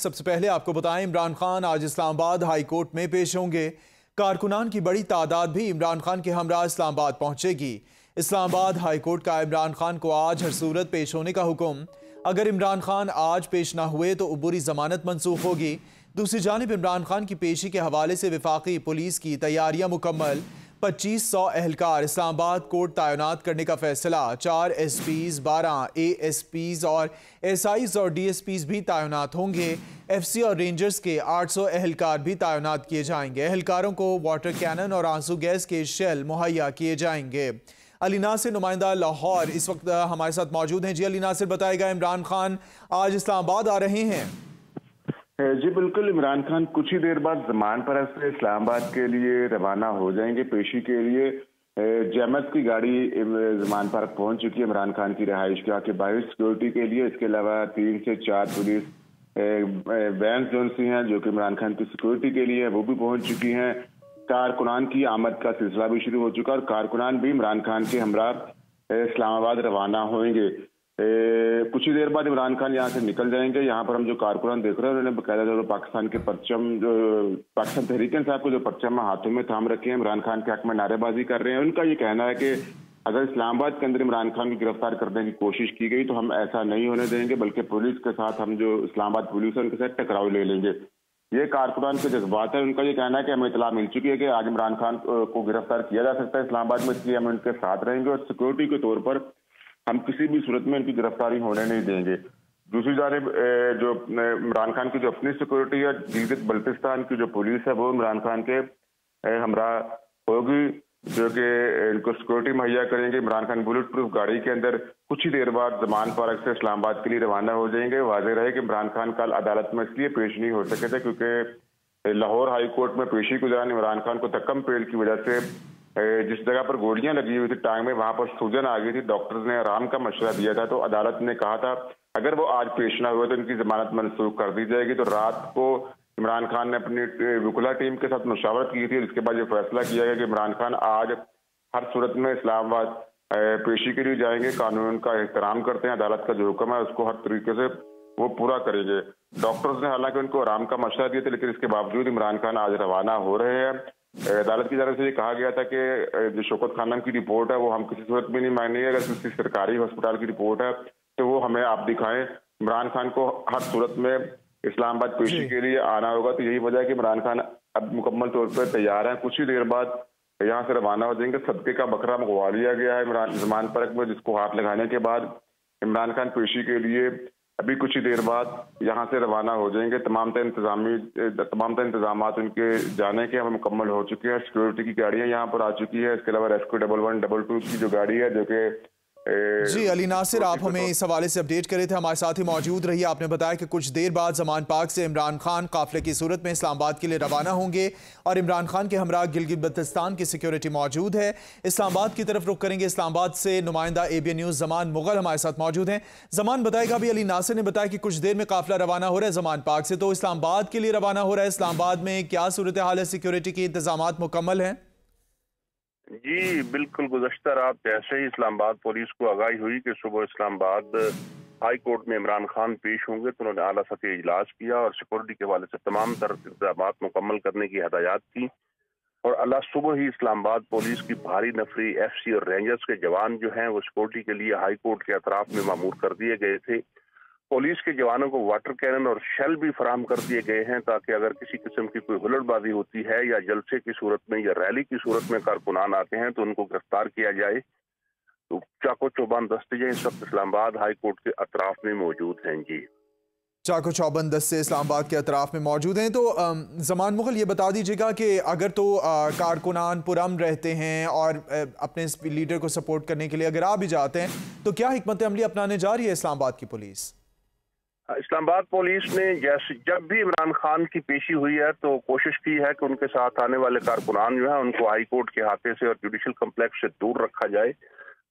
सबसे पहले आपको बताएं, इमरान खान आज इस्लामाबाद हाई कोर्ट में पेश होंगे। कारकुनान की बड़ी तादाद भी इमरान खान के हमरा इस्लामाबाद पहुंचेगी। इस्लामाबाद हाई कोर्ट का इमरान खान को आज हर सूरत पेश होने का हुक्म। अगर इमरान खान आज पेश ना हुए तो अबूरी जमानत मंसूख होगी। दूसरी जानिब इमरान खान की पेशी के हवाले से वफाकी पुलिस की तैयारियां मुकम्मल। 2500 एहलकार इस्लामाबाद कोर्ट तैनात करने का फैसला। 4 एसपीज, 12 एएसपीज और एसआईज और डीएसपीज भी तैनात होंगे। एफसी और रेंजर्स के 800 एहलकार भी तैनात किए जाएंगे। एहलकारों को वाटर कैनन और आंसू गैस के शेल मुहैया किए जाएंगे। अली नासिर, नुमाइंदा लाहौर, इस वक्त हमारे साथ मौजूद हैं। जी अली नासिर, बताएगा, इमरान खान आज इस्लामाबाद आ रहे हैं? जी बिल्कुल, इमरान खान कुछ ही देर बाद जमान परस से इस्लामाबाद के लिए रवाना हो जाएंगे पेशी के लिए। जैमत की गाड़ी जमान पार्क पहुंच चुकी है इमरान खान की रिहाइश गाह के बाहर सिक्योरिटी के लिए। इसके अलावा 3 से 4 पुलिस वैन जो सी हैं जो कि इमरान खान की सिक्योरिटी के लिए वो भी पहुंच चुकी हैं। कारकुनान की आमद का सिलसिला भी शुरू हो चुका है और कारकुनान भी इमरान खान के हमरा इस्लामाबाद रवाना होंगे। कुछ ही देर बाद इमरान खान यहाँ से निकल जाएंगे। यहाँ पर हम जो कारकुनान देख रहे हैं उन्होंने बकायदा जो पाकिस्तान के परचम, जो पाकिस्तान तहरीक इंसाफ को जो परचम हाथों में थाम रखे हैं, इमरान खान के हक में नारेबाजी कर रहे हैं। उनका ये कहना है कि अगर इस्लामाबाद के अंदर इमरान खान को गिरफ्तार करने की कोशिश की गई तो हम ऐसा नहीं होने देंगे, बल्कि पुलिस के साथ, हम जो इस्लामाबाद पुलिस है उनके साथ टकराव ले लेंगे। ये कारकुनान के जज्बात है। उनका ये कहना है कि हमें इतला मिल चुकी है कि आज इमरान खान को गिरफ्तार किया जा सकता है इस्लामाबाद में, इसलिए हम उनके साथ रहेंगे और सिक्योरिटी के तौर पर हम किसी भी सूरत में इनकी गिरफ्तारी होने नहीं देंगे। दूसरी जानिब जो इमरान खान की जो अपनी सिक्योरिटी है, गिलगित बल्तिस्तान की जो पुलिस है वो इमरान खान के हमरा होगी, जो कि इनको सिक्योरिटी मुहैया करेंगे। इमरान खान बुलेट प्रूफ गाड़ी के अंदर कुछ ही देर बाद जमान पार्क से इस्लामाबाद के लिए रवाना हो जाएंगे। वाज़ेह रहे कि इमरान खान कल अदालत में इसलिए पेश नहीं हो सके थे क्योंकि लाहौर हाई कोर्ट में पेशी के दौरान इमरान खान को तकम पेल की वजह से जिस जगह पर गोलियां लगी हुई थी टांग में, वहां पर सूजन आ गई थी। डॉक्टर्स ने आराम का मशवरा दिया था, तो अदालत ने कहा था अगर वो आज पेश ना हुए तो इनकी जमानत मनसूख कर दी जाएगी। तो रात को इमरान खान ने अपनी वकुला टीम के साथ मुशावरत की थी, जिसके बाद ये फैसला किया गया कि इमरान खान आज हर सूरत में इस्लामाबाद पेशी के लिए जाएंगे। कानून का एहतराम करते हैं, अदालत का जो हुक्म है उसको हर तरीके से वो पूरा करेंगे। डॉक्टर्स ने हालांकि उनको आराम का मशवरा दिया था, लेकिन इसके बावजूद इमरान खान आज रवाना हो रहे हैं। अदालत की तरफ से ये कहा गया था कि जो शौकत खानम की रिपोर्ट है वो हम किसी सूरत में नहीं मानेंगे। अगर किसी सरकारी अस्पताल की रिपोर्ट है तो वो हमें आप दिखाएं। इमरान खान को हर सूरत में इस्लामाबाद पेशी के लिए आना होगा। तो यही वजह है कि इमरान खान अब मुकम्मल तौर पर तैयार हैं। कुछ ही देर बाद यहाँ से रवाना हो जाएंगे। सदके का बकरा मंगवा लिया गया है इमरान जमान पार्क में, जिसको हाथ लगाने के बाद इमरान खान पेशी के लिए अभी कुछ ही देर बाद यहाँ से रवाना हो जाएंगे। तमाम इंतजाम उनके जाने के हमें मुकम्मल हो चुके हैं। सिक्योरिटी की गाड़ियाँ यहाँ पर आ चुकी है। इसके अलावा रेस्क्यू 1122 की जो गाड़ी है जो कि जी अली नासिर, आप हमें इस हवाले से अपडेट करे थे, हमारे साथ ही मौजूद रहिए। आपने बताया कि कुछ देर बाद जमान पार्क से इमरान खान काफिले की सूरत में इस्लामाबाद के लिए रवाना होंगे और इमरान खान के हमरा गिलगित बल्तिस्तान की सिक्योरिटी मौजूद है। इस्लामाबाद की तरफ रुख करेंगे। इस्लामाबाद से नुमाइंदा ABN न्यूज़ जमान मुगल हमारे साथ मौजूद हैं। जमान, बताएगा, अभी अली नासिर ने बताया कि कुछ देर में काफिला रवाना हो रहा है जमान पार्क से, तो इस्लामाबाद के लिए रवाना हो रहा है। इस्लामाबाद में क्या सूरत हाल है? सिक्योरिटी के इंतजाम मुकम्मल हैं? जी बिल्कुल, गुज़श्ता रात जैसे ही इस्लामाबाद पुलिस को आगाही हुई कि सुबह इस्लामाबाद हाई कोर्ट में इमरान खान पेश होंगे तो उन्होंने आला सतही इजलास किया और सिक्योरिटी के हवाले से तमाम तर इंतजाम मुकम्मल करने की हदायत की। और अल्लाह सुबह ही इस्लामाबाद पुलिस की भारी नफरी FC और रेंजर्स के जवान जो हैं वो सिक्योरिटी के लिए हाई कोर्ट के अतराफ में मामूर कर दिए गए थे। पुलिस के जवानों को वाटर कैनन और शेल भी फराहम कर दिए गए हैं ताकि अगर किसी किस्म की कोई हुल्लड़बाजी होती है या जलसे की सूरत में या रैली की सूरत में कारकुनान आते हैं तो उनको गिरफ्तार किया जाए। तो चाको चौबंद दस्ते इस वक्त इस्लामाबाद हाई कोर्ट के अतराफ में मौजूद हैं। जी, चाको चौबंद दस्ते इस्लामाबाद के अतराफ में मौजूद हैं। तो जमान मुगल, ये बता दीजिएगा कि अगर तो कारकुनान पुरअमन रहते हैं और अपने लीडर को सपोर्ट करने के लिए अगर आ भी जाते हैं तो क्या हिकमत अमली अपनाने जा रही है इस्लामाबाद की पुलिस? इस्लामाबाद पुलिस ने जैसे जब भी इमरान खान की पेशी हुई है तो कोशिश की है कि उनके साथ आने वाले कारकुनान जो है उनको हाई कोर्ट के हाथे से और जुडिशल कम्प्लेक्स से दूर रखा जाए।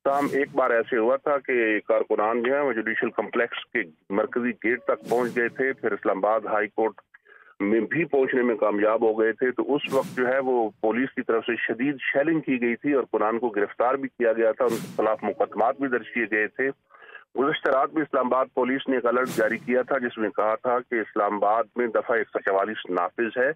तमाम एक बार ऐसे हुआ था कि कारकुनान जो है वो जुडिशल कम्प्लेक्स के मरकजी गेट तक पहुंच गए थे, फिर इस्लामाबाद हाई कोर्ट में भी पहुंचने में कामयाब हो गए थे। तो उस वक्त जो है वो पुलिस की तरफ से शदीद शेलिंग की गई थी और कुरान को गिरफ्तार भी किया गया था, उनके खिलाफ मुकदमात भी दर्ज किए गए थे। गुज़श्ता रात में इस्लामाबाद पुलिस ने एक अलर्ट जारी किया था जिसमें कहा था कि इस्लामाबाद में दफ़ा 144 नाफिज है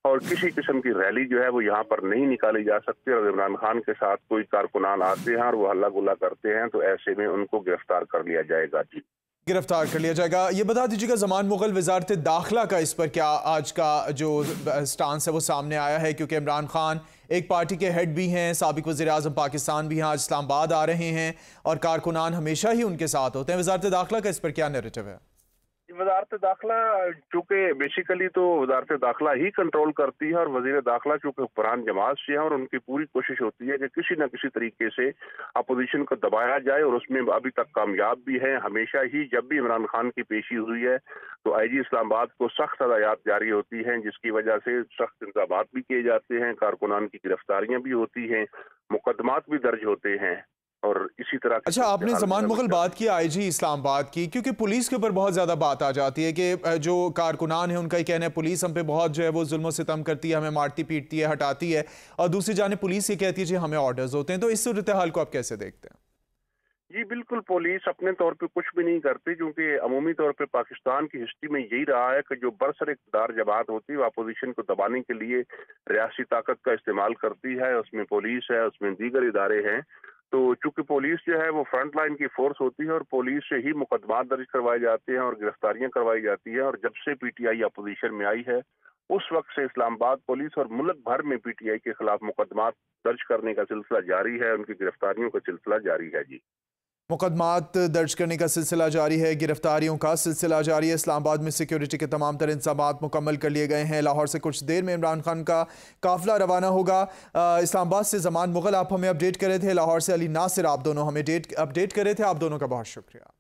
और किसी किस्म की रैली जो है वो यहाँ पर नहीं निकाली जा सकती। और इमरान खान के साथ कोई कारकुनान आते हैं और वो हल्ला गुल्ला करते हैं तो ऐसे में उनको गिरफ्तार कर लिया जाएगा। जी, गिरफ्तार कर लिया जाएगा। ये बता दीजिएगा ज़मान मुग़ल वज़ारत दाखिला का इस पर क्या आज का जो स्टांस है वो सामने आया है, क्योंकि इमरान खान एक पार्टी के हेड भी हैं, साबिक़ वज़ीर-ए-आज़म पाकिस्तान भी यहाँ आज इस्लामाबाद आ रहे हैं और कारकुनान हमेशा ही उनके साथ होते हैं। वज़ारत दाखिला का इस पर क्या नैरेटिव है? वज़ारत दाखिला चूँकि बेसिकली तो वज़ारत दाखिला ही कंट्रोल करती है और वज़ीर दाखिला चूँकि हुक्मरान जमात से है और उनकी पूरी कोशिश होती है कि किसी न किसी तरीके से अपोजिशन को दबाया जाए और उसमें अभी तक कामयाब भी है। हमेशा ही जब भी इमरान खान की पेशी हुई है तो IG इस्लामाबाद को सख्त हदायत जारी होती हैं, जिसकी वजह से सख्त इंतजामात भी किए जाते हैं, कारकुनान की गिरफ्तारियाँ भी होती हैं, मुकदमात भी दर्ज होते हैं और इसी तरह। अच्छा, आपने ज़मान मुग़ल बात की IG इस्लामाबाद की, क्योंकि पुलिस के ऊपर बहुत ज़्यादा बात आ जाती है कि जो कारकुनान है उनका ही कहना है पुलिस हम पे बहुत जो है वो जुल्म सितम करती है, हमें मारती पीटती है, हटाती है, और दूसरी जाने पुलिस ये कहती है जी हमें ऑर्डर्स होते हैं। तो इस सूरत हाल को आप कैसे देखते हैं? जी बिल्कुल, पुलिस अपने तौर पे कुछ भी नहीं करती, क्योंकि अमूमी तौर पे पाकिस्तान की हिस्ट्री में यही रहा है कि जो बरसर इक़्तिदार जमात होती है वो अपोजिशन को दबाने के लिए रियासी ताकत का इस्तेमाल करती है। उसमें पुलिस है, उसमें दीगर इदारे हैं। तो चूंकि पुलिस जो है वो फ्रंट लाइन की फोर्स होती है और पुलिस से ही मुकदमात दर्ज करवाए जाते हैं और गिरफ्तारियां करवाई जाती है। और जब से PTI अपोजिशन में आई है उस वक्त से इस्लामाबाद पुलिस और मुल्क भर में PTI के खिलाफ मुकदमात दर्ज करने का सिलसिला जारी है, उनकी गिरफ्तारियों का सिलसिला जारी है। जी, मुकदमात दर्ज करने का सिलसिला जारी है, गिरफ्तारियों का सिलसिला जारी है। इस्लामाबाद में सिक्योरिटी के तमाम तर इंतजामात मुकम्मल कर लिए गए हैं। लाहौर से कुछ देर में इमरान खान का काफिला रवाना होगा। इस्लामाबाद से ज़मान मुग़ल आप हमें अपडेट कर रहे थे, लाहौर से अली नासिर आप दोनों हमें अपडेट कर रहे थे। आप दोनों का बहुत शुक्रिया।